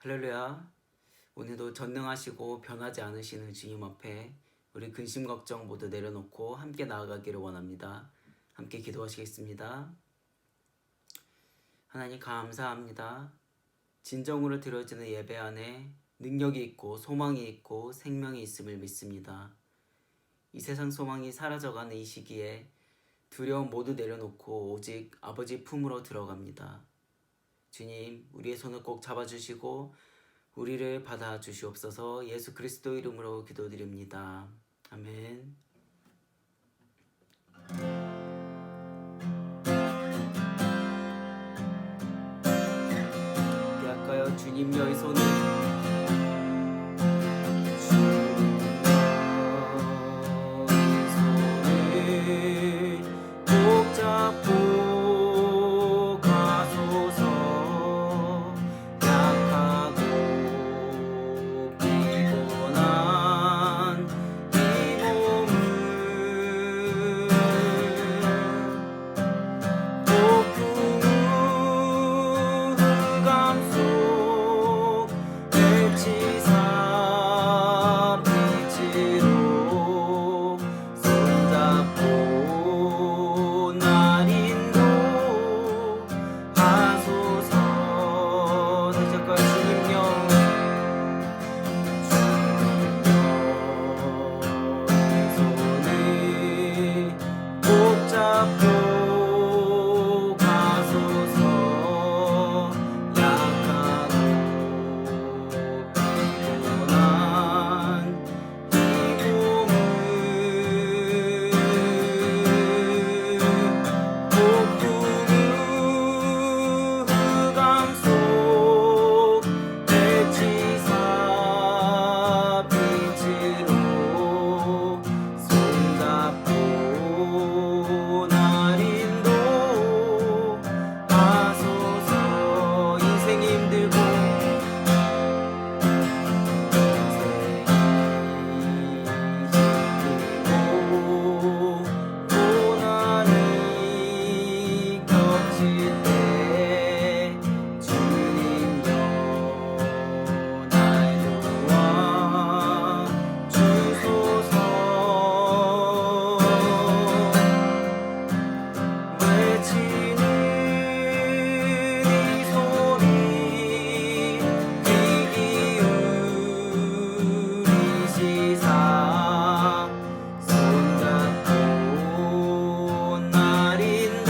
할렐루야. 오늘도 전능하시고 변하지 않으시는 주님 앞에 우리 근심 걱정 모두 내려놓고 함께 나아가기를 원합니다. 함께 기도하시겠습니다. 하나님 감사합니다. 진정으로 드려지는 예배 안에 능력이 있고 소망이 있고 생명이 있음을 믿습니다. 이 세상 소망이 사라져가는 이 시기에 두려움 모두 내려놓고 오직 아버지 품으로 들어갑니다. 주님, 우리의 손을 꼭 잡아주시고 우리를 받아주시옵소서. 예수 그리스도 이름으로 기도드립니다. 아멘. 할까요? 주님 너의 손을 꼭 잡고 가소서. 약하고 피곤한 이 몸을 폭풍우 흑암 속 외치사 빛으로 손잡고 날 인도하소서. 다시 할까요? 주님여 손을 꼭 잡고 가소서. 약하고 피곤한 이 몸을 폭풍우 흑암 속 외치사 빛으로 손잡고 날 인도하소서. 인생이 힘들고 고난이 겹칠 때 주님여 날 도와 주소서. 외치는 이 소리 귀 기울이시사 손잡고 날 인도하소서.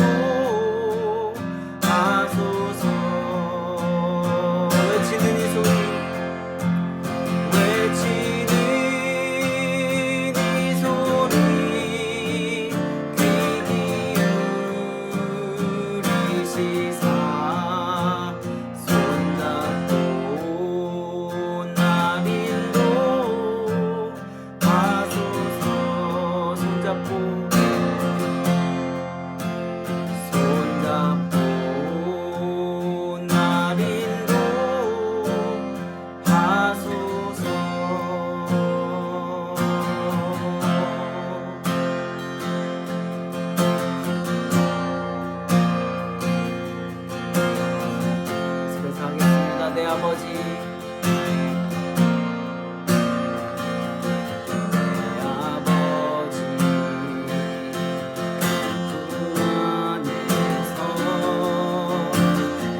외치는 이 소리 외치는 이 소리 귀 기울이시사 손잡고 날 인도하소서. 손잡고 날 인도하소서. 그래서 하겠습니다. 내 아버지, 내 아버지 그 안에서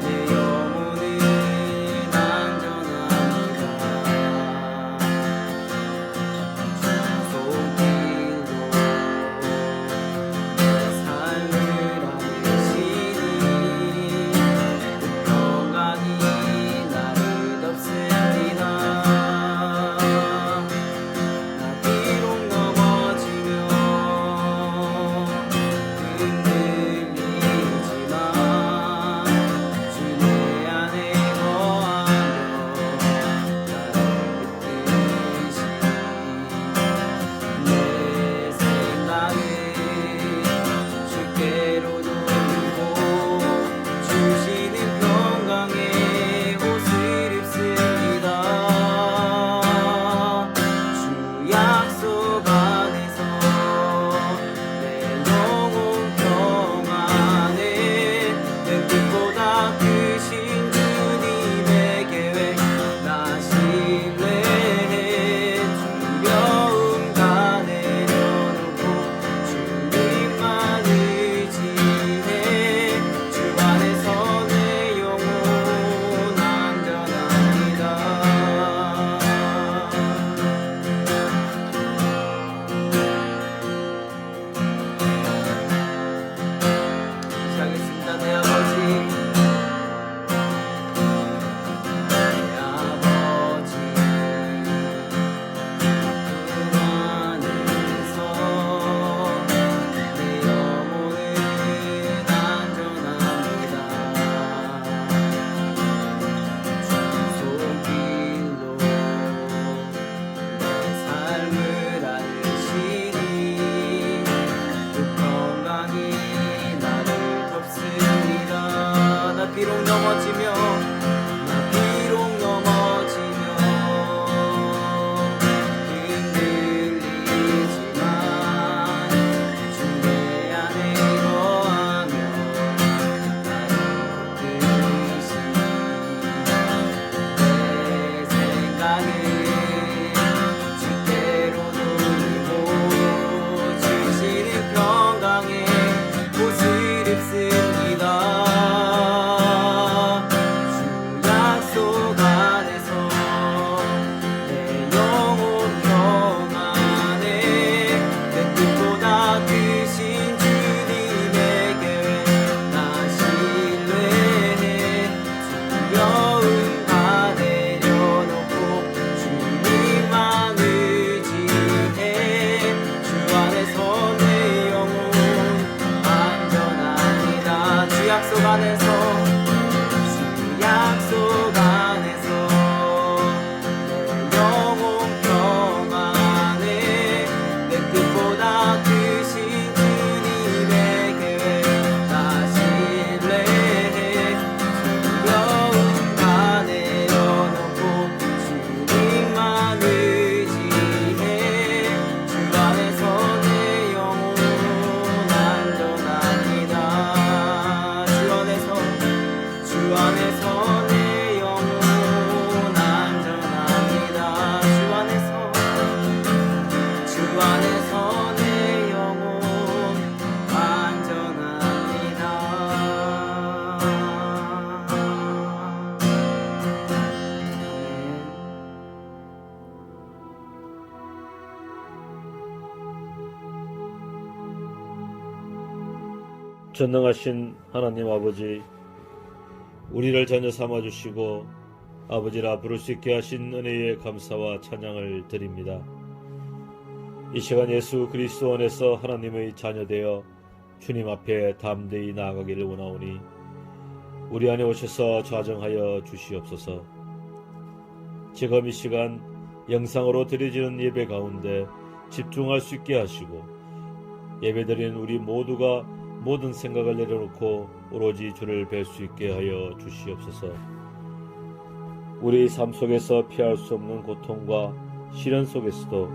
내 영혼을 안전합니다. 주 손길로 내 삶을 알리시니 평안이 나를 덮으시니 전능하신 하나님 아버지, 우리를 자녀 삼아주시고 아버지라 부를 수 있게 하신 은혜에 감사와 찬양을 드립니다. 이 시간 예수 그리스도 안에서 하나님의 자녀되어 주님 앞에 담대히 나아가기를 원하오니 우리 안에 오셔서 좌정하여 주시옵소서. 지금 이 시간 영상으로 드려지는 예배 가운데 집중할 수 있게 하시고 예배드리는 우리 모두가 모든 생각을 내려놓고 오로지 주를 뵐 수 있게 하여 주시옵소서. 우리의 삶 속에서 피할 수 없는 고통과 시련 속에서도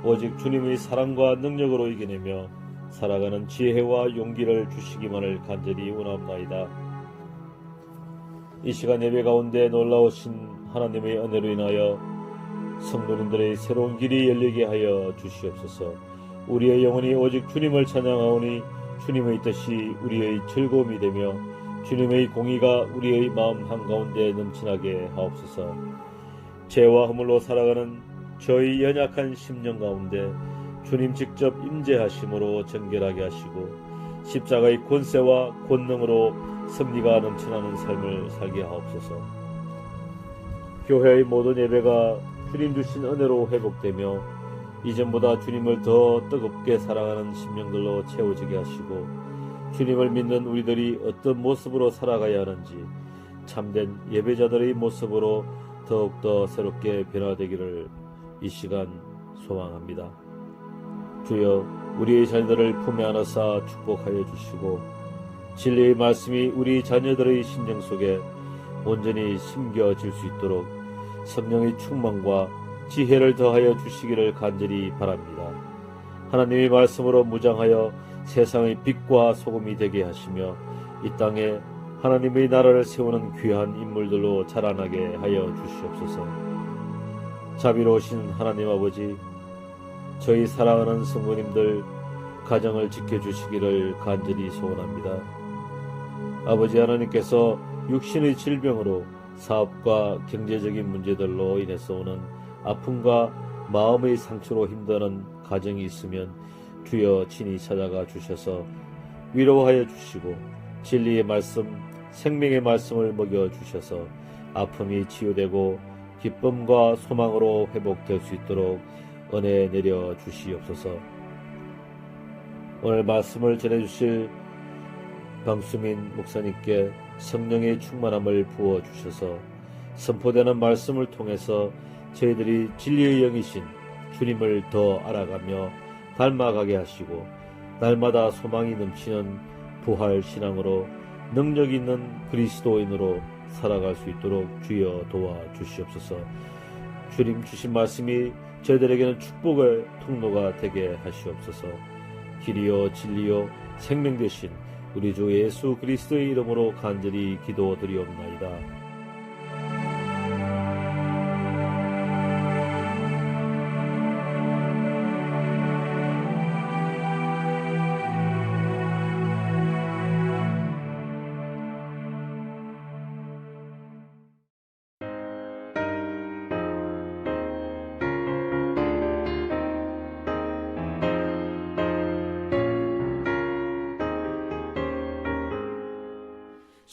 오직 주님의 사랑과 능력으로 이겨내며 살아가는 지혜와 용기를 주시기만을 간절히 원합나이다. 이 시간 예배 가운데 놀라우신 하나님의 은혜로 인하여 성도님들의 새로운 길이 열리게 하여 주시옵소서. 우리의 영혼이 오직 주님을 찬양하오니 주님의 뜻이 우리의 즐거움이 되며 주님의 공의가 우리의 마음 한가운데 넘치나게 하옵소서. 죄와 허물로 살아가는 저희 연약한 심령 가운데 주님 직접 임재하심으로 정결하게 하시고 십자가의 권세와 권능으로 승리가 넘쳐나는 삶을 살게 하옵소서. 교회의 모든 예배가 주님 주신 은혜로 회복되며 이전보다 주님을 더 뜨겁게 사랑하는 심령들로 채워지게 하시고 주님을 믿는 우리들이 어떤 모습으로 살아가야 하는지 참된 예배자들의 모습으로 더욱더 새롭게 변화되기를 이 시간 소망합니다. 주여, 우리의 자녀들을 품에 안으사 축복하여 주시고 진리의 말씀이 우리 자녀들의 심령 속에 온전히 심겨질 수 있도록 성령의 충만과 지혜를 더하여 주시기를 간절히 바랍니다. 하나님의 말씀으로 무장하여 세상의 빛과 소금이 되게 하시며 이 땅에 하나님의 나라를 세우는 귀한 인물들로 자라나게 하여 주시옵소서. 자비로우신 하나님 아버지, 저희 사랑하는 성도님들 가정을 지켜주시기를 간절히 소원합니다. 아버지 하나님께서 육신의 질병으로 사업과 경제적인 문제들로 인해서 오는 아픔과 마음의 상처로 힘드는 가정이 있으면 주여 친히 찾아가 주셔서 위로하여 주시고 진리의 말씀, 생명의 말씀을 먹여 주셔서 아픔이 치유되고 기쁨과 소망으로 회복될 수 있도록 은혜 내려 주시옵소서. 오늘 말씀을 전해주실 방수민 목사님께 성령의 충만함을 부어 주셔서 선포되는 말씀을 통해서 저희들이 진리의 영이신 주님을 더 알아가며 닮아가게 하시고 날마다 소망이 넘치는 부활 신앙으로 능력 있는 그리스도인으로 살아갈 수 있도록 주여 도와 주시옵소서. 주님 주신 말씀이 저희들에게는 축복의 통로가 되게 하시옵소서. 길이요 진리요 생명 되신 우리 주 예수 그리스도의 이름으로 간절히 기도드리옵나이다.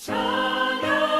찬양하리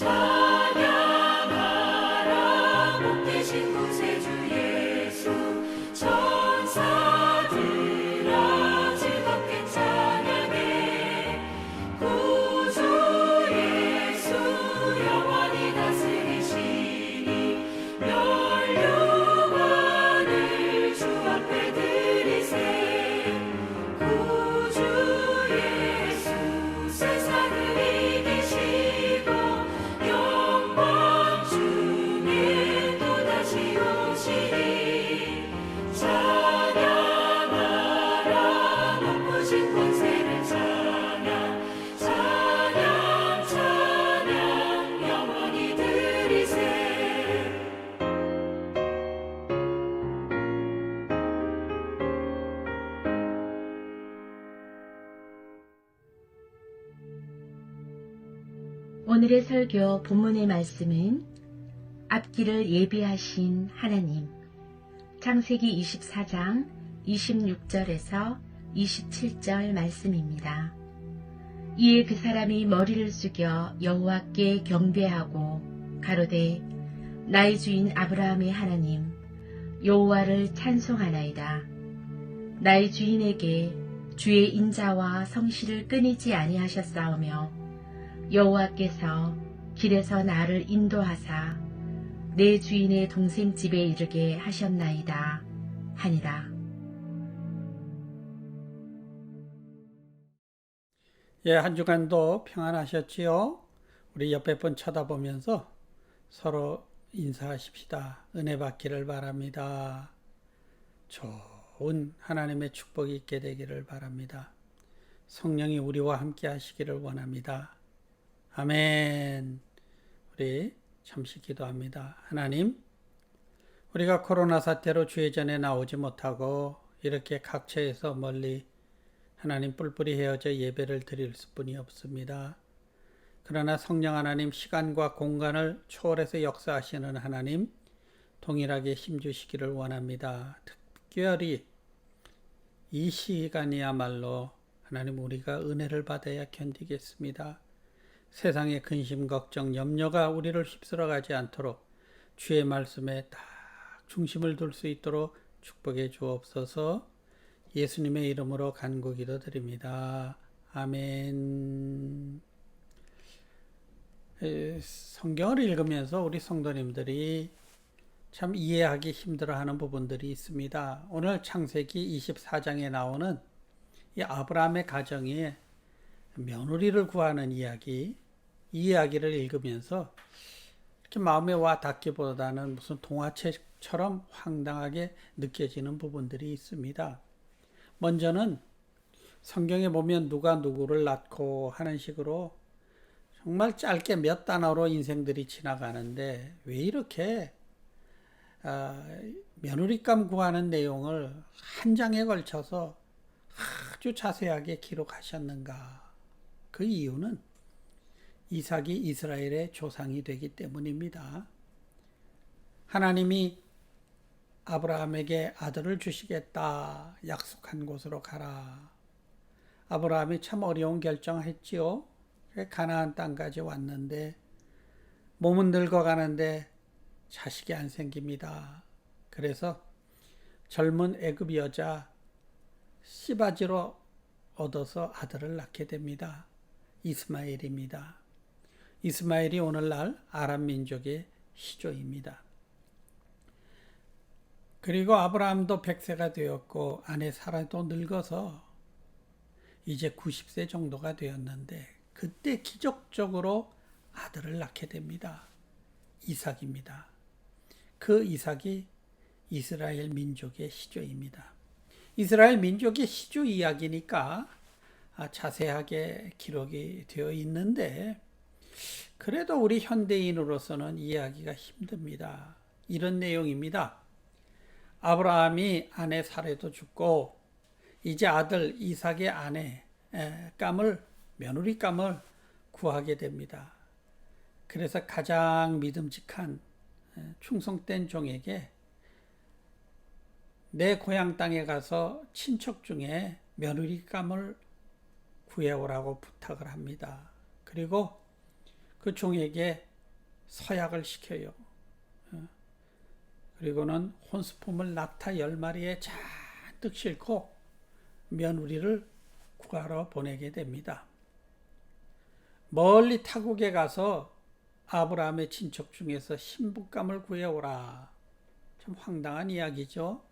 찬양하라 복되신 구세주 예수 천사들아 즐겁게 찬양해 구주 예수 영원히 다스리시니 멸류관을 주 앞에 드리세 구주 예수 세상을 이기시고 영광 중에 또다시 오시리 찬양하라 높으신 권세를 찬양 찬양 찬양 영원히 드리세 오늘의 설교 본문의 말씀은 앞길을 예비하신 하나님 창세기 24장 26절에서 27절 말씀입니다. 이에 그 사람이 머리를 숙여 여호와께 경배하고 가로되 나의 주인 아브라함의 하나님 여호와를 찬송하나이다. 나의 주인에게 주의 인자와 성실을 끊이지 아니하셨사오며 여호와께서 길에서 나를 인도하사 내 주인의 동생 집에 이르게 하셨나이다 하니라. 예, 한 주간도 평안하셨지요? 우리 옆에 분 쳐다보면서 서로 인사하십시다. 은혜 받기를 바랍니다. 좋은 하나님의 축복이 있게 되기를 바랍니다. 성령이 우리와 함께 하시기를 원합니다. 아멘. 우리 잠시 기도합니다. 하나님, 우리가 코로나 사태로 주의 전에 나오지 못하고 이렇게 각처에서 멀리 하나님 뿔뿔이 헤어져 예배를 드릴 수뿐이 없습니다. 그러나 성령 하나님 시간과 공간을 초월해서 역사하시는 하나님 동일하게 힘주시기를 원합니다. 특별히 이 시간이야말로 하나님 우리가 은혜를 받아야 견디겠습니다. 세상의 근심, 걱정, 염려가 우리를 휩쓸어 가지 않도록 주의 말씀에 딱 중심을 둘 수 있도록 축복해 주옵소서. 예수님의 이름으로 간구기도 드립니다. 아멘. 성경을 읽으면서 우리 성도님들이 참 이해하기 힘들어하는 부분들이 있습니다. 오늘 창세기 24장에 나오는 이 아브라함의 가정에 며느리를 구하는 이야기, 이 이야기를 읽으면서 이렇게 마음에 와 닿기보다는 무슨 동화책처럼 황당하게 느껴지는 부분들이 있습니다. 먼저는 성경에 보면 누가 누구를 낳고 하는 식으로 정말 짧게 몇 단어로 인생들이 지나가는데 왜 이렇게 며느리감 구하는 내용을 한 장에 걸쳐서 아주 자세하게 기록하셨는가? 그 이유는 이삭이 이스라엘의 조상이 되기 때문입니다. 하나님이 아브라함에게 아들을 주시겠다 약속한 곳으로 가라. 아브라함이 참 어려운 결정을 했지요. 가나안 땅까지 왔는데 몸은 늙어가는데 자식이 안 생깁니다. 그래서 젊은 애굽 여자 시바지로 얻어서 아들을 낳게 됩니다. 이스마엘입니다. 이스마엘이 오늘날 아람 민족의 시조입니다. 그리고 아브라함도 100세가 되었고 아내 사라도 늙어서 이제 90세 정도가 되었는데 그때 기적적으로 아들을 낳게 됩니다. 이삭입니다. 그 이삭이 이스라엘 민족의 시조입니다. 이스라엘 민족의 시조 이야기니까 자세하게 기록이 되어 있는데 그래도 우리 현대인으로서는 이해하기가 힘듭니다. 이런 내용입니다. 아브라함이 아내 사레도 죽고 이제 아들 이삭의 아내 며느리감을 구하게 됩니다. 그래서 가장 믿음직한 충성된 종에게 내 고향 땅에 가서 친척 중에 며느리감을 구해오라고 부탁을 합니다. 그리고 그 종에게 서약을 시켜요. 그리고는 혼수품을 낙타 10마리에 잔뜩 싣고 며느리를 구하러 보내게 됩니다. 멀리 타국에 가서 아브라함의 친척 중에서 신부감을 구해오라. 참 황당한 이야기죠.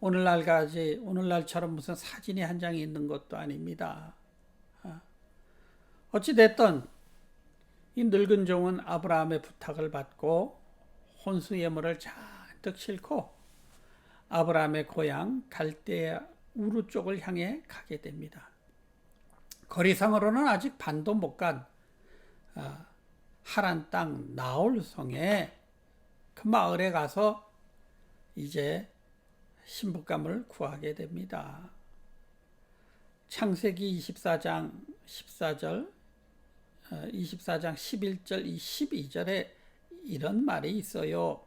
오늘날처럼 무슨 사진이 한 장이 있는 것도 아닙니다. 어찌됐든 이 늙은 종은 아브라함의 부탁을 받고 혼수 예물을 잔뜩 싣고 아브라함의 고향 갈대아 우르 쪽을 향해 가게 됩니다. 거리상으로는 아직 반도 못 간 하란 땅 나홀성의 그 마을에 가서 이제 신부감을 구하게 됩니다. 창세기 24장 14절, 24장 11절, 12절에 이런 말이 있어요.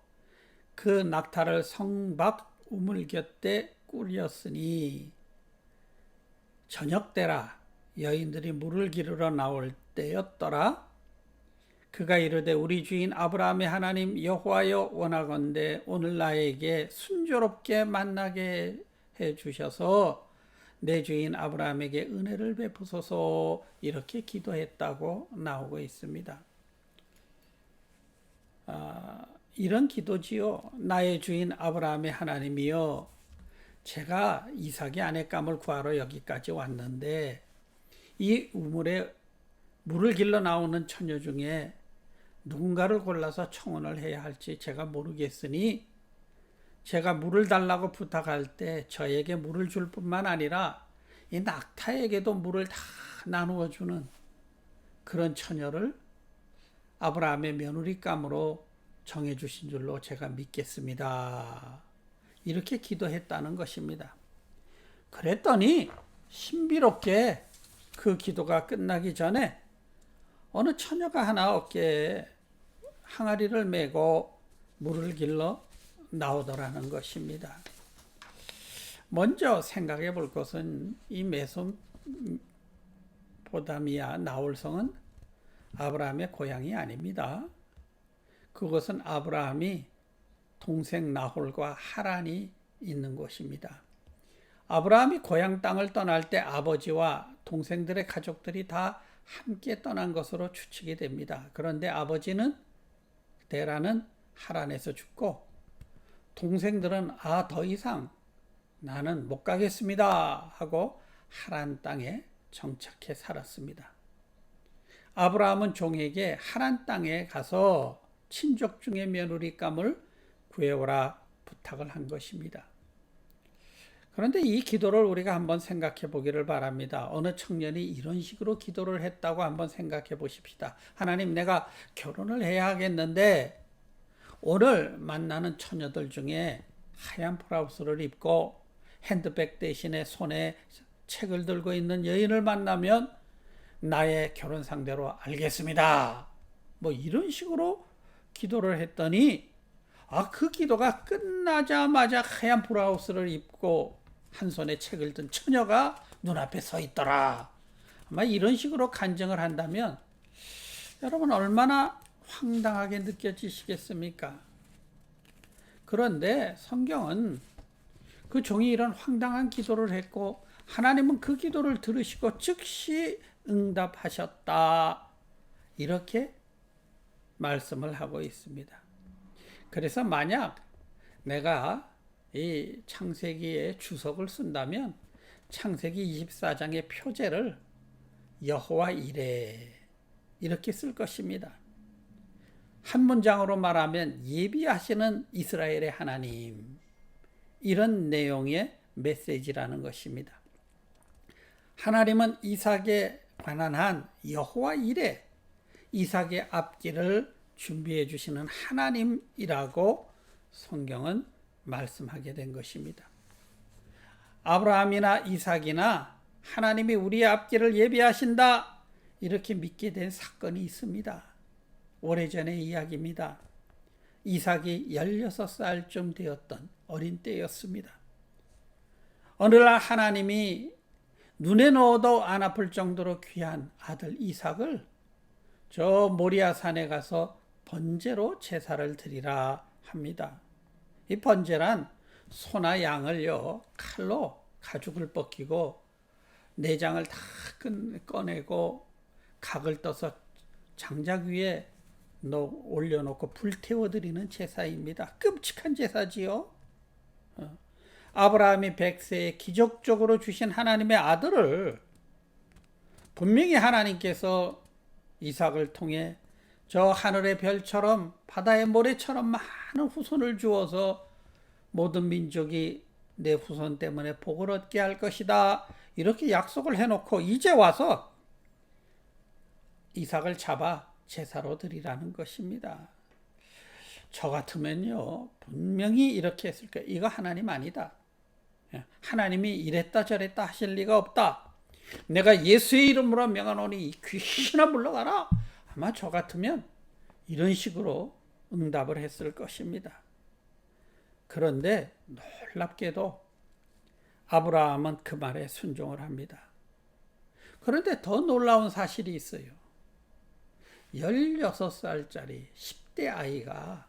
그 낙타를 성 밖 우물 곁에 꾸렸으니 저녁 때라 여인들이 물을 기르러 나올 때였더라. 그가 이르되 우리 주인 아브라함의 하나님 여호와여 원하건대 오늘 나에게 순조롭게 만나게 해 주셔서 내 주인 아브라함에게 은혜를 베푸소서 이렇게 기도했다고 나오고 있습니다. 이런 기도지요. 나의 주인 아브라함의 하나님이여 제가 이삭의 아내감을 구하러 여기까지 왔는데 이 우물에 물을 길러 나오는 처녀 중에 누군가를 골라서 청혼을 해야 할지 제가 모르겠으니 제가 물을 달라고 부탁할 때 저에게 물을 줄 뿐만 아니라 이 낙타에게도 물을 다 나누어 주는 그런 처녀를 아브라함의 며느리감으로 정해 주신 줄로 제가 믿겠습니다. 이렇게 기도했다는 것입니다. 그랬더니 신비롭게 그 기도가 끝나기 전에 어느 처녀가 하나 어깨에 항아리를 메고 물을 길러 나오더라는 것입니다. 먼저 생각해 볼 것은 이 메소포타미아 나홀성은 아브라함의 고향이 아닙니다. 그것은 아브라함이 동생 나홀과 하란이 있는 곳입니다. 아브라함이 고향 땅을 떠날 때 아버지와 동생들의 가족들이 다 함께 떠난 것으로 추측이 됩니다. 그런데 아버지는 데라는 하란에서 죽고 동생들은 더 이상 나는 못 가겠습니다 하고 하란 땅에 정착해 살았습니다. 아브라함은 종에게 하란 땅에 가서 친족 중의 며느리감을 구해오라 부탁을 한 것입니다. 그런데 이 기도를 우리가 한번 생각해 보기를 바랍니다. 어느 청년이 이런 식으로 기도를 했다고 한번 생각해 보십시다. 하나님, 내가 결혼을 해야 하겠는데 오늘 만나는 처녀들 중에 하얀 블라우스를 입고 핸드백 대신에 손에 책을 들고 있는 여인을 만나면 나의 결혼 상대로 알겠습니다. 뭐 이런 식으로 기도를 했더니 그 기도가 끝나자마자 하얀 블라우스를 입고 한 손에 책을 든 처녀가 눈앞에 서 있더라. 아마 이런 식으로 간증을 한다면 여러분 얼마나 황당하게 느껴지시겠습니까? 그런데 성경은 그 종이 이런 황당한 기도를 했고 하나님은 그 기도를 들으시고 즉시 응답하셨다. 이렇게 말씀을 하고 있습니다. 그래서 만약 내가 이 창세기의 주석을 쓴다면 창세기 24장의 표제를 여호와 이레 이렇게 쓸 것입니다. 한 문장으로 말하면 예비하시는 이스라엘의 하나님, 이런 내용의 메시지라는 것입니다. 하나님은 이삭에 관한 한 여호와 이레, 이삭의 앞길을 준비해 주시는 하나님이라고 성경은 말씀하게 된 것입니다. 아브라함이나 이삭이나 하나님이 우리의 앞길을 예비하신다 이렇게 믿게 된 사건이 있습니다. 오래전의 이야기입니다. 이삭이 16살쯤 되었던 어린 때였습니다. 어느 날 하나님이 눈에 넣어도 안 아플 정도로 귀한 아들 이삭을 저 모리아 산에 가서 번제로 제사를 드리라 합니다. 이 번제란 소나 양을요 칼로 가죽을 벗기고 내장을 다 꺼내고 각을 떠서 장작 위에 올려놓고 불태워 드리는 제사입니다. 끔찍한 제사지요. 아브라함이 100세에 기적적으로 주신 하나님의 아들을 분명히 하나님께서 이삭을 통해 저 하늘의 별처럼 바다의 모래처럼 많은 후손을 주어서 모든 민족이 내 후손 때문에 복을 얻게 할 것이다. 이렇게 약속을 해놓고 이제 와서 이삭을 잡아 제사로 드리라는 것입니다. 저 같으면요 분명히 이렇게 했을 거예요. 이거 하나님 아니다. 하나님이 이랬다 저랬다 하실 리가 없다. 내가 예수의 이름으로 명하노니 귀신아 물러가라. 아마 저 같으면 이런 식으로 응답을 했을 것입니다. 그런데 놀랍게도 아브라함은 그 말에 순종을 합니다. 그런데 더 놀라운 사실이 있어요. 16살짜리 10대 아이가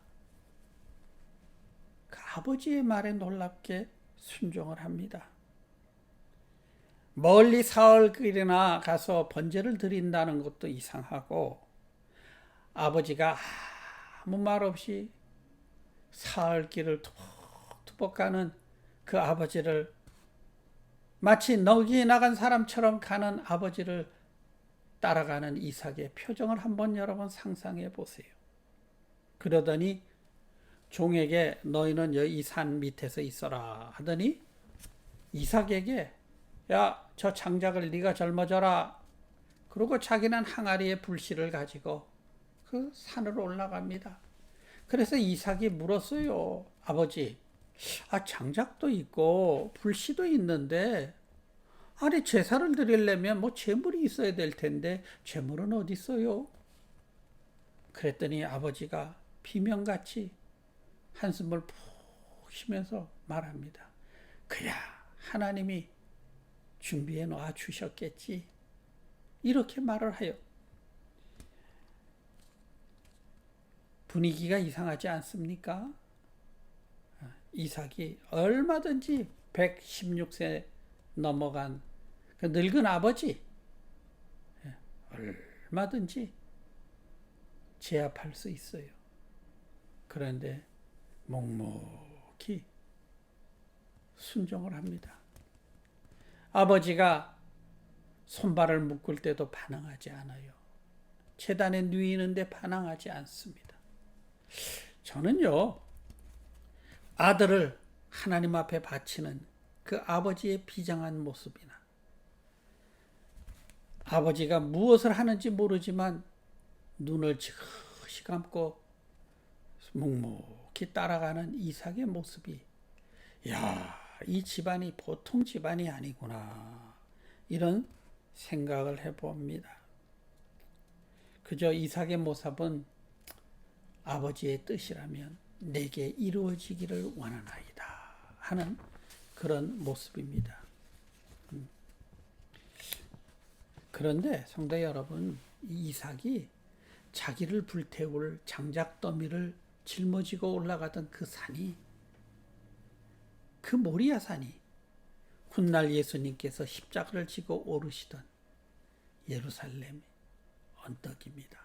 그 아버지의 말에 놀랍게 순종을 합니다. 멀리 사흘길이나 가서 번제를 드린다는 것도 이상하고 아버지가 아무 말 없이 사흘길을 투벅투벅 가는 그 아버지를 마치 넋이 나간 사람처럼 가는 아버지를 따라가는 이삭의 표정을 한번 여러분 상상해 보세요. 그러더니 종에게 너희는 이 산 밑에서 있어라 하더니 이삭에게 야, 저 장작을 네가 젊어져라. 그리고 자기는 항아리에 불씨를 가지고 그 산으로 올라갑니다. 그래서 이삭이 물었어요. 아버지, 장작도 있고 불씨도 있는데 아니 제사를 드리려면 뭐 제물이 있어야 될 텐데 제물은 어디 있어요? 그랬더니 아버지가 비명같이 한숨을 푹 쉬면서 말합니다. 그야 하나님이 준비해 놓아 주셨겠지. 이렇게 말을 해요. 분위기가 이상하지 않습니까? 이삭이 얼마든지 116세 넘어간 그 늙은 아버지 얼마든지 제압할 수 있어요. 그런데 묵묵히 순종을 합니다. 아버지가 손발을 묶을 때도 반항하지 않아요. 제단에 누이는데 반항하지 않습니다. 저는요, 아들을 하나님 앞에 바치는 그 아버지의 비장한 모습이나 아버지가 무엇을 하는지 모르지만 눈을 지그시 감고 묵묵히 따라가는 이삭의 모습이 이 집안이 보통 집안이 아니구나 이런 생각을 해봅니다. 그저 이삭의 모습은 아버지의 뜻이라면 내게 이루어지기를 원하나이다 하는 그런 모습입니다. 그런데 성도 여러분, 이삭이 자기를 불태울 장작더미를 짊어지고 올라가던 그 산이, 그 모리아 산이 훗날 예수님께서 십자가를 지고 오르시던 예루살렘 언덕입니다.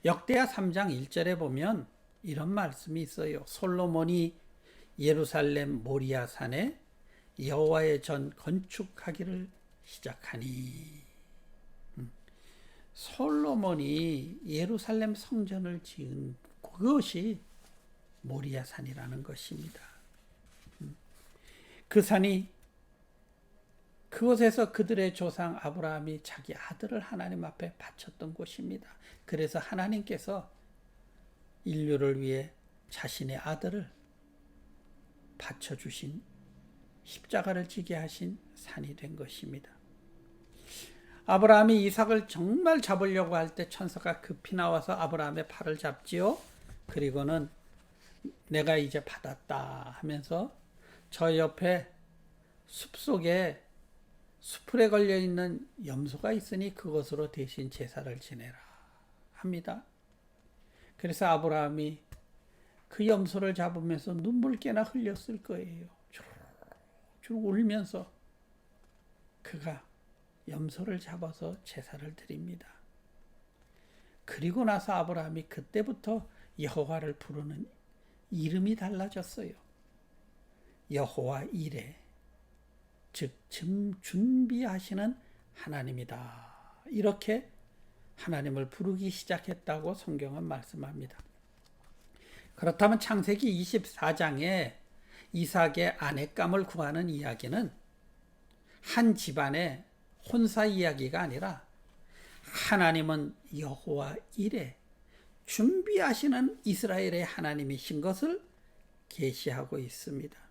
역대하 3장 1절에 보면 이런 말씀이 있어요. 솔로몬이 예루살렘 모리아 산에 여호와의 전 건축하기를 시작하니. 솔로몬이 예루살렘 성전을 지은 그것이 모리아 산이라는 것입니다. 그 산이 그곳에서 그들의 조상 아브라함이 자기 아들을 하나님 앞에 바쳤던 곳입니다. 그래서 하나님께서 인류를 위해 자신의 아들을 바쳐주신 십자가를 지게 하신 산이 된 것입니다. 아브라함이 이삭을 정말 잡으려고 할 때 천사가 급히 나와서 아브라함의 팔을 잡지요. 그리고는 내가 이제 받았다 하면서 저 옆에 숲속에 수풀에 걸려있는 염소가 있으니 그것으로 대신 제사를 지내라 합니다. 그래서 아브라함이 그 염소를 잡으면서 눈물깨나 흘렸을 거예요. 주룩주룩 울면서 그가 염소를 잡아서 제사를 드립니다. 그리고 나서 아브라함이 그때부터 여호와를 부르는 이름이 달라졌어요. 여호와 이레, 즉 준비하시는 하나님이다. 이렇게 하나님을 부르기 시작했다고 성경은 말씀합니다. 그렇다면 창세기 24장에 이삭의 아내감을 구하는 이야기는 한 집안의 혼사 이야기가 아니라 하나님은 여호와 이레, 준비하시는 이스라엘의 하나님이신 것을 계시하고 있습니다.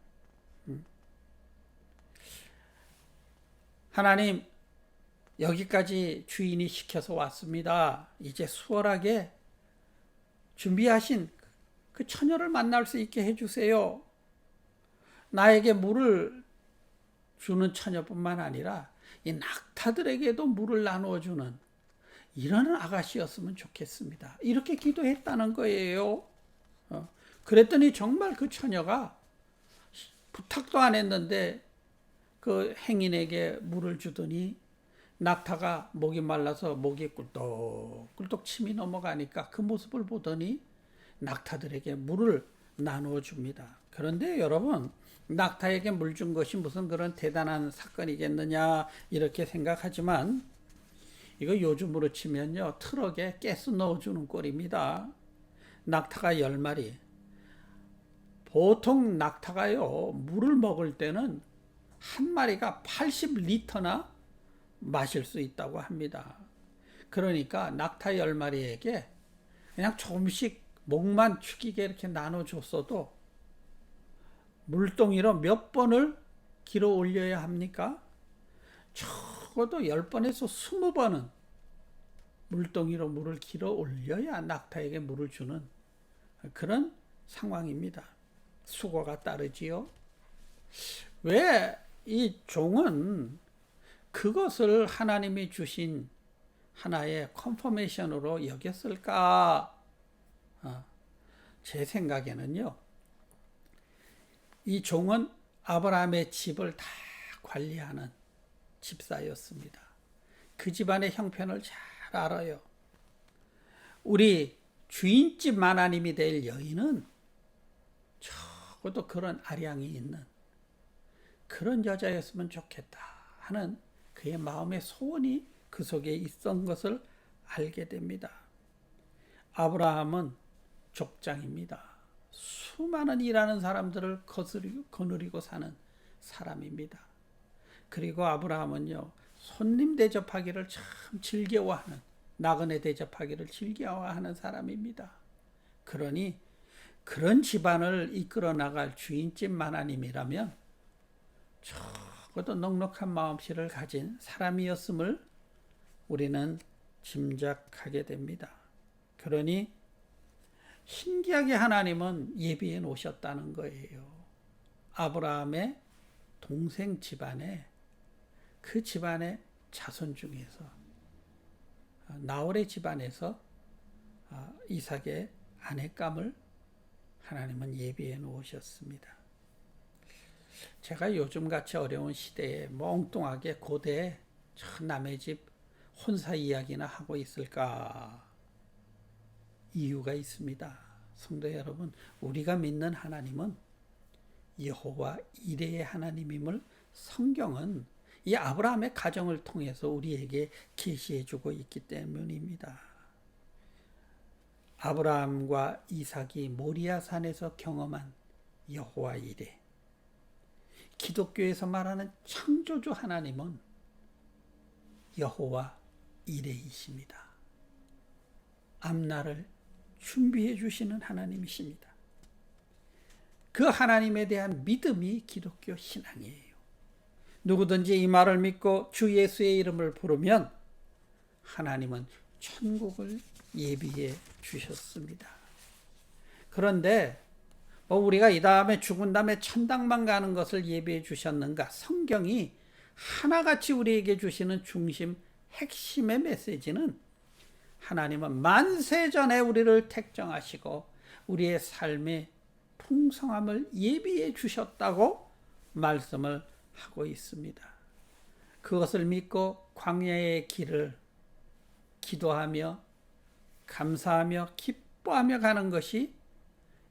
하나님, 여기까지 주인이 시켜서 왔습니다. 이제 수월하게 준비하신 그 처녀를 만날 수 있게 해주세요. 나에게 물을 주는 처녀뿐만 아니라 이 낙타들에게도 물을 나누어 주는 이런 아가씨였으면 좋겠습니다. 이렇게 기도했다는 거예요. 그랬더니 정말 그 처녀가 부탁도 안 했는데 그 행인에게 물을 주더니 낙타가 목이 말라서 목이 꿀떡꿀떡 침이 넘어가니까 그 모습을 보더니 낙타들에게 물을 나누어 줍니다. 그런데 여러분, 낙타에게 물 준 것이 무슨 그런 대단한 사건이겠느냐 이렇게 생각하지만 이거 요즘으로 치면요, 트럭에 가스 넣어주는 꼴입니다. 낙타가 10마리. 보통 낙타가요, 물을 먹을 때는 한 마리가 80리터나 마실 수 있다고 합니다. 그러니까 낙타 10마리에게 그냥 조금씩 목만 축이게 이렇게 나눠줬어도 물동이로 몇 번을 길어 올려야 합니까? 적어도 10번에서 20번은 물동이로 물을 길어 올려야 낙타에게 물을 주는 그런 상황입니다. 수고가 따르지요. 왜 이 종은 그것을 하나님이 주신 하나의 컨퍼메이션으로 여겼을까? 제 생각에는요, 이 종은 아브라함의 집을 다 관리하는 집사였습니다. 그 집안의 형편을 잘 알아요. 우리 주인집 하나님이 될 여인은 적어도 그런 아량이 있는 그런 여자였으면 좋겠다 하는 그의 마음의 소원이 그 속에 있던 것을 알게 됩니다. 아브라함은 족장입니다. 수많은 일하는 사람들을 거느리고 사는 사람입니다. 그리고 아브라함은요, 손님 대접하기를 참 즐겨워하는, 나그네 대접하기를 즐겨워하는 사람입니다. 그러니 그런 집안을 이끌어 나갈 주인집 하나님이라면 적어도 넉넉한 마음씨를 가진 사람이었음을 우리는 짐작하게 됩니다. 그러니 신기하게 하나님은 예비해 놓으셨다는 거예요. 아브라함의 동생 집안에, 그 집안의 자손 중에서 나홀의 집안에서 이삭의 아내감을 하나님은 예비해 놓으셨습니다. 제가 요즘같이 어려운 시대에 멍뚱하게 고대에 남의 집 혼사 이야기나 하고 있을까? 이유가 있습니다. 성도 여러분, 우리가 믿는 하나님은 여호와 이레의 하나님임을 성경은 이 아브라함의 가정을 통해서 우리에게 계시해 주고 있기 때문입니다. 아브라함과 이삭이 모리아산에서 경험한 여호와 이레, 기독교에서 말하는 창조주 하나님은 여호와 이레이십니다. 앞날을 준비해 주시는 하나님이십니다. 그 하나님에 대한 믿음이 기독교 신앙이에요. 누구든지 이 말을 믿고 주 예수의 이름을 부르면 하나님은 천국을 예비해 주셨습니다. 그런데 우리가 이 다음에 죽은 다음에 천당만 가는 것을 예비해 주셨는가? 성경이 하나같이 우리에게 주시는 중심, 핵심의 메시지는 하나님은 만세 전에 우리를 택정하시고 우리의 삶의 풍성함을 예비해 주셨다고 말씀을 하고 있습니다. 그것을 믿고 광야의 길을 기도하며 감사하며 기뻐하며 가는 것이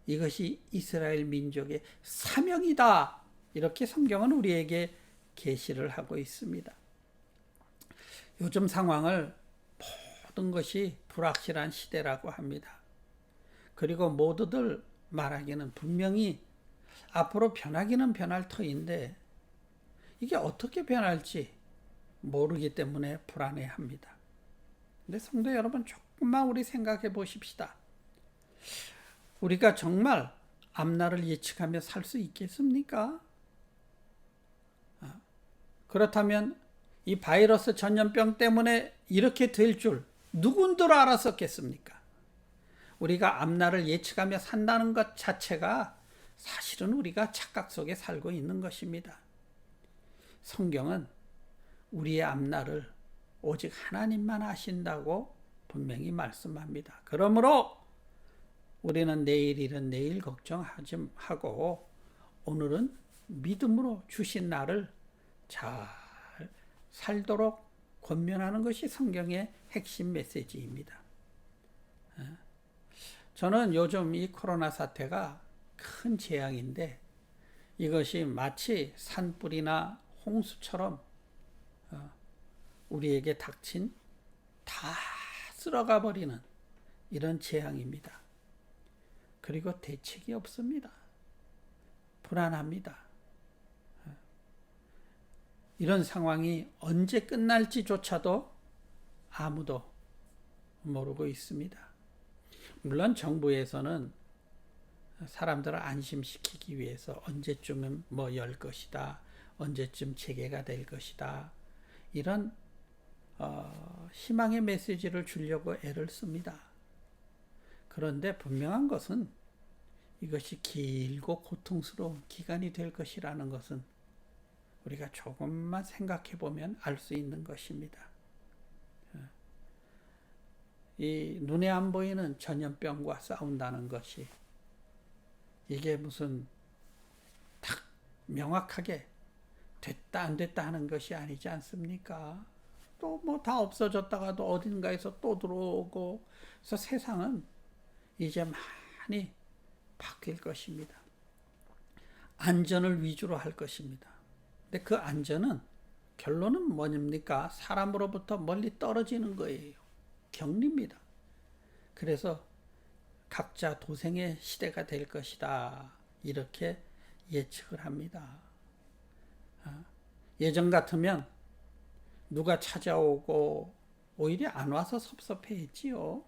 이것이 이스라엘 민족의 사명이다. 이렇게 성경은 우리에게 계시를 하고 있습니다. 요즘 상황을 모든 것이 불확실한 시대라고 합니다. 그리고 모두들 말하기는 분명히 앞으로 변하기는 변할 터인데 이게 어떻게 변할지 모르기 때문에 불안해합니다. 근데 성도 여러분, 조금만 우리 생각해 보십시다. 우리가 정말 앞날을 예측하며 살 수 있겠습니까? 그렇다면 이 바이러스 전염병 때문에 이렇게 될 줄 누군들 알았었겠습니까? 우리가 앞날을 예측하며 산다는 것 자체가 사실은 우리가 착각 속에 살고 있는 것입니다. 성경은 우리의 앞날을 오직 하나님만 아신다고 분명히 말씀합니다. 그러므로 우리는 내일 일은 내일 걱정하지 하고 오늘은 믿음으로 주신 날을 잘 살도록 권면하는 것이 성경의 핵심 메시지입니다. 저는 요즘 이 코로나 사태가 큰 재앙인데 이것이 마치 산불이나 홍수처럼 우리에게 닥친 다 쓸어가 버리는 이런 재앙입니다. 그리고 대책이 없습니다. 불안합니다. 이런 상황이 언제 끝날지조차도 아무도 모르고 있습니다. 물론 정부에서는 사람들을 안심시키기 위해서 언제쯤은 뭐 열 것이다, 언제쯤 재개가 될 것이다, 이런 희망의 메시지를 주려고 애를 씁니다. 그런데 분명한 것은 이것이 길고 고통스러운 기간이 될 것이라는 것은 우리가 조금만 생각해 보면 알 수 있는 것입니다. 이 눈에 안 보이는 전염병과 싸운다는 것이 이게 무슨 딱 명확하게 됐다 안 됐다 하는 것이 아니지 않습니까? 또 뭐 다 없어졌다가도 어딘가에서 또 들어오고, 그래서 세상은 이제 많이 바뀔 것입니다. 안전을 위주로 할 것입니다. 근데 그 안전은 결론은 뭐입니까? 사람으로부터 멀리 떨어지는 거예요. 격리입니다. 그래서 각자 도생의 시대가 될 것이다, 이렇게 예측을 합니다. 예전 같으면 누가 찾아오고 오히려 안 와서 섭섭해했지요.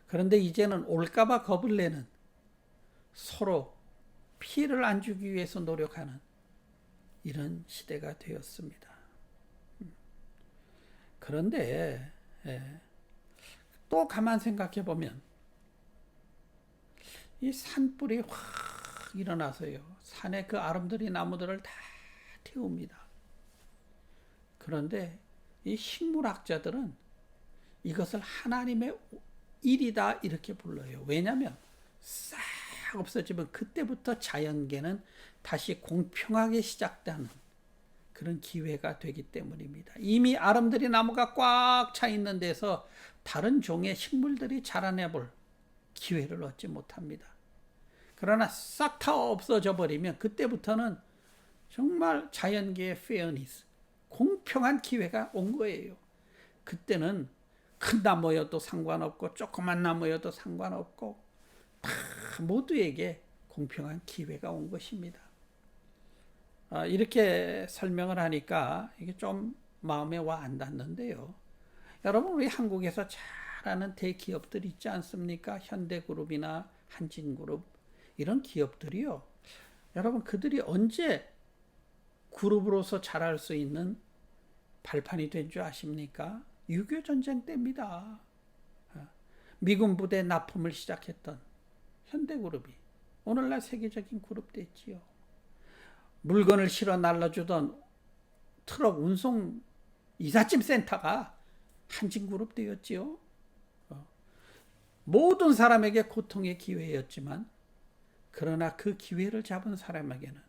그런데 이제는 올까봐 겁을 내는, 서로 피해를 안 주기 위해서 노력하는 이런 시대가 되었습니다. 그런데 또 가만 생각해 보면 이 산불이 확 일어나서요, 산의 그 아름드리 나무들을 다 태웁니다. 그런데 이 식물학자들은 이것을 하나님의 일이다 이렇게 불러요. 왜냐하면 싹 없어지면 그때부터 자연계는 다시 공평하게 시작되는 그런 기회가 되기 때문입니다. 이미 아름드리 나무가 꽉 차 있는 데서 다른 종의 식물들이 자라내 볼 기회를 얻지 못합니다. 그러나 싹 다 없어져 버리면 그때부터는 정말 자연계의 페어니스, 공평한 기회가 온 거예요. 그때는 큰 나무여도 상관없고 조그만 나무여도 상관없고 다 모두에게 공평한 기회가 온 것입니다. 이렇게 설명을 하니까 이게 좀 마음에 와 안 닿는데요. 여러분, 우리 한국에서 잘 아는 대기업들 있지 않습니까? 현대그룹이나 한진그룹, 이런 기업들이요, 여러분, 그들이 언제 그룹으로서 잘할 수 있는 발판이 된 줄 아십니까? 6.25 전쟁 때입니다. 미군 부대 납품을 시작했던 현대그룹이 오늘날 세계적인 그룹 됐지요. 물건을 실어 날라주던 트럭 운송 이삿짐 센터가 한진그룹 되었지요. 모든 사람에게 고통의 기회였지만 그러나 그 기회를 잡은 사람에게는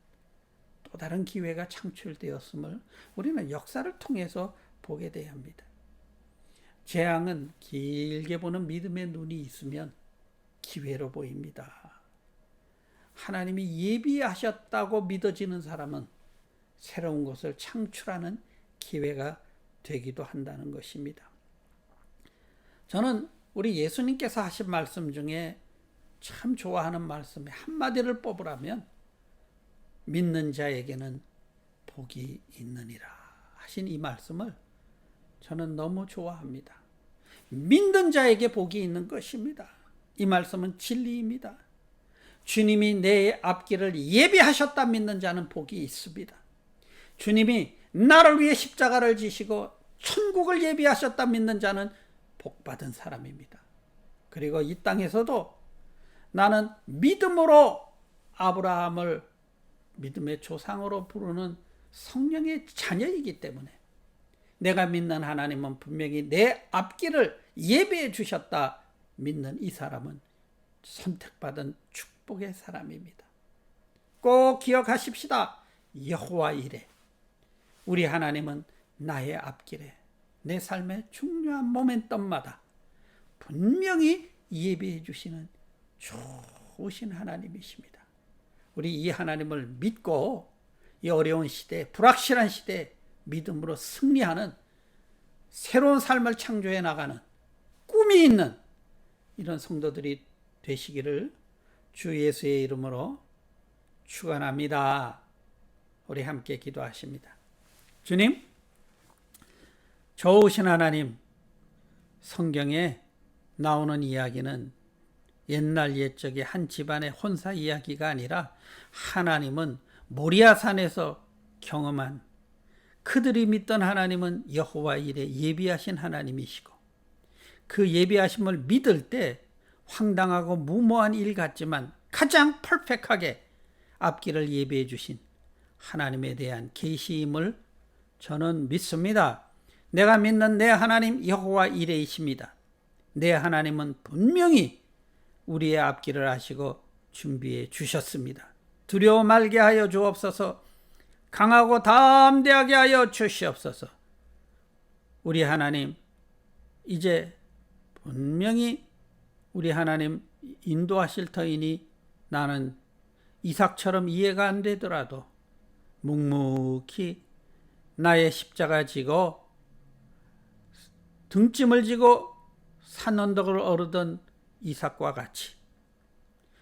또 다른 기회가 창출되었음을 우리는 역사를 통해서 보게 돼야 합니다. 재앙은 길게 보는 믿음의 눈이 있으면 기회로 보입니다. 하나님이 예비하셨다고 믿어지는 사람은 새로운 것을 창출하는 기회가 되기도 한다는 것입니다. 저는 우리 예수님께서 하신 말씀 중에 참 좋아하는 말씀에 한마디를 뽑으라면 믿는 자에게는 복이 있느니라 하신 이 말씀을 저는 너무 좋아합니다. 믿는 자에게 복이 있는 것입니다. 이 말씀은 진리입니다. 주님이 내 앞길을 예비하셨다 믿는 자는 복이 있습니다. 주님이 나를 위해 십자가를 지시고 천국을 예비하셨다 믿는 자는 복받은 사람입니다. 그리고 이 땅에서도 나는 믿음으로 아브라함을 믿음의 조상으로 부르는 성령의 자녀이기 때문에 내가 믿는 하나님은 분명히 내 앞길을 예비해 주셨다 믿는 이 사람은 선택받은 축복의 사람입니다. 꼭 기억하십시다. 여호와 이레. 우리 하나님은 나의 앞길에 내 삶의 중요한 모멘텀마다 분명히 예비해 주시는 좋으신 하나님이십니다. 우리 이 하나님을 믿고 이 어려운 시대, 불확실한 시대에 믿음으로 승리하는 새로운 삶을 창조해 나가는 꿈이 있는 이런 성도들이 되시기를 주 예수의 이름으로 축원합니다. 우리 함께 기도하십니다. 주님, 좋으신 하나님, 성경에 나오는 이야기는 옛날 옛적의 한 집안의 혼사 이야기가 아니라 하나님은 모리아산에서 경험한 그들이 믿던 하나님은 여호와 이레 예비하신 하나님이시고 그 예비하심을 믿을 때 황당하고 무모한 일 같지만 가장 퍼펙트하게 앞길을 예비해 주신 하나님에 대한 계시임을 저는 믿습니다. 내가 믿는 내 하나님 여호와 이레이십니다. 내 하나님은 분명히 우리의 앞길을 아시고 준비해 주셨습니다. 두려워 말게 하여 주옵소서. 강하고 담대하게 하여 주시옵소서. 우리 하나님, 이제 분명히 우리 하나님 인도하실 터이니 나는 이삭처럼 이해가 안 되더라도 묵묵히 나의 십자가 지고 등짐을 지고 산 언덕을 오르던 이삭과 같이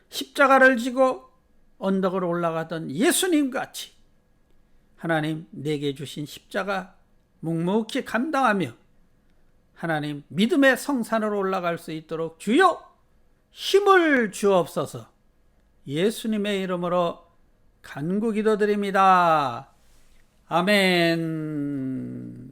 십자가를 지고 언덕을 올라가던 예수님 같이 하나님 내게 주신 십자가 묵묵히 감당하며 하나님 믿음의 성산으로 올라갈 수 있도록 주여 힘을 주옵소서. 예수님의 이름으로 간구 기도드립니다. 아멘.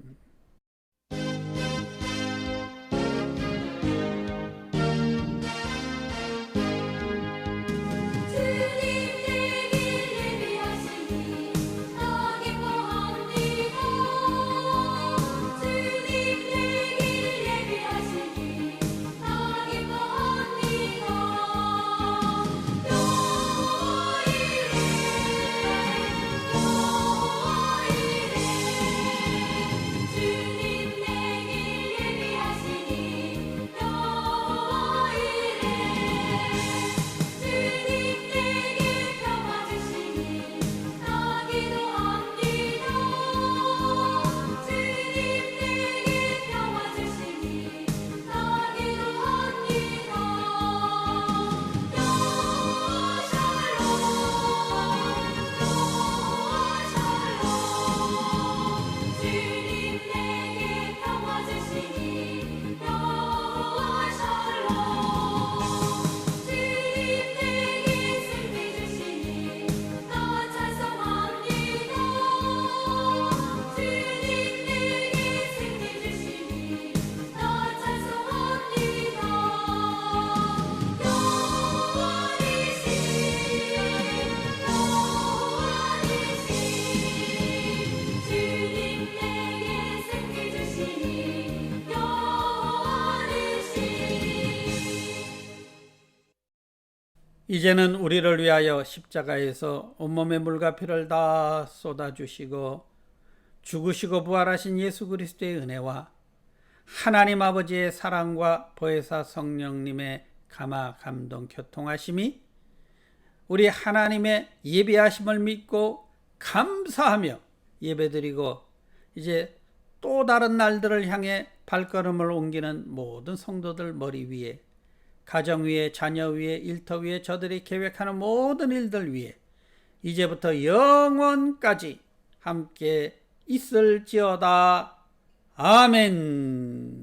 이제는 우리를 위하여 십자가에서 온몸의 물과 피를 다 쏟아주시고 죽으시고 부활하신 예수 그리스도의 은혜와 하나님 아버지의 사랑과 보혜사 성령님의 감화 감동 교통하심이 우리 하나님의 예배하심을 믿고 감사하며 예배드리고 이제 또 다른 날들을 향해 발걸음을 옮기는 모든 성도들 머리 위에, 가정 위에, 자녀 위에, 일터 위에, 저들이 계획하는 모든 일들 위에 이제부터 영원까지 함께 있을지어다. 아멘.